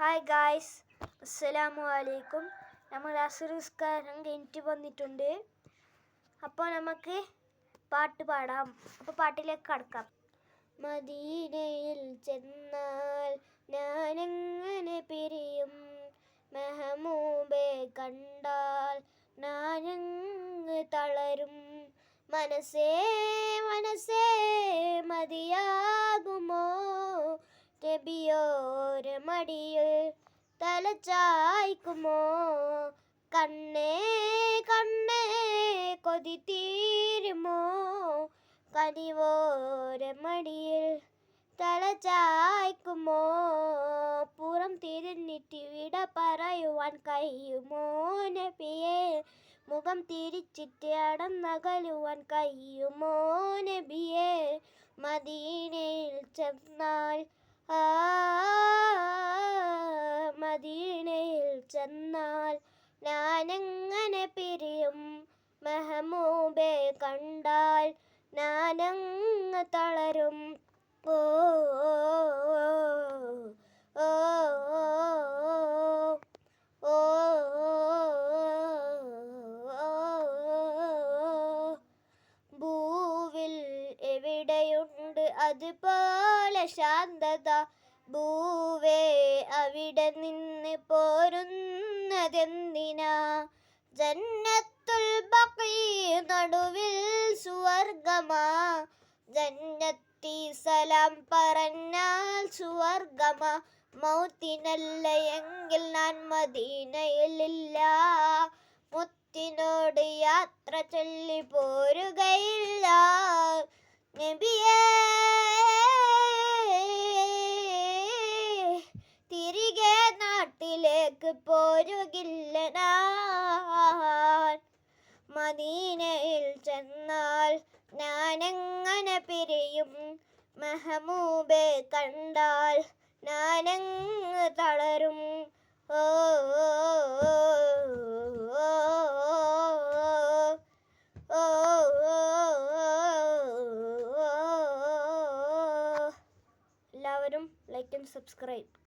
Hi guys, അസ്സലാമു അലൈക്കും. നമ്മൾ അസ്ർ നിസ്കാരം കഴിഞ്ഞിട്ട് വന്നിട്ടുണ്ട്. അപ്പോൾ നമുക്ക് പാട്ട് പാടാം. അപ്പോൾ പാട്ടിലേക്ക് കടക്കാം. മദീനയിൽ ചെന്നാൽ ഞാനെങ്ങനെ പിരിയും, മെഹമൂബെ കണ്ടാൽ ഞാനങ്ങ് തളരും. മനസ്സേ മനസ്സേ മതിയാകുമോ, നബിയോരെ മടിയിൽ തലചായ്ക്കുമോ. കണ്ണേ കണ്ണേ കൊതി തീരുമോ, കനിവോരെ മടിയിൽ തലചായ്ക്കുമോ. പുറം തിരിഞ്ഞിട്ട് വിട പറയുവാൻ കഴിയുമോ നബിയേ, മുഖം തിരിച്ചിട്ട് അടന്നകലുവാൻ കഴിയുമോ നബിയേ. മദീനയിൽ ചെന്നാൽ മദീനയിൽ ചെന്നാൽ ഞാനെങ്ങനെ പിരിയും, മെഹമൂബെ കണ്ടാൽ ഞാനങ്ങ് തളരും. ഓ ഓ ഓ ഭൂവിൽ എവിടെയുണ്ട് അതുപോലെ ശാന്തത, ഭൂവേ അവിടെ നിന്ന് പോരുന്നതെന്തിനാ. ജന്നത്തുൽ ബഖീ നടുവിൽ സുവർഗമാ, ജന്നത്തി സലാം പറഞ്ഞാൽ സുവർഗമാ. മൗത്തിനല്ല എങ്കിൽ ഞാൻ മദീനയിലില്ല, മുത്തിനോട് യാത്ര ചൊല്ലി പോരുകയില്ല. നബിയേ തിരികെ നാട്ടിലേക്ക് പോരുകില്ല ഞാൻ. മദീനയിൽ ചെന്നാൽ ഞാനെങ്ങനെ പിരിയും, മെഹമൂബെ കണ്ടാൽ ഞാനങ്ങ് തളരും. ഓ എല്ലാവരും ലൈക്ക് ആൻഡ് സബ്സ്ക്രൈബ്.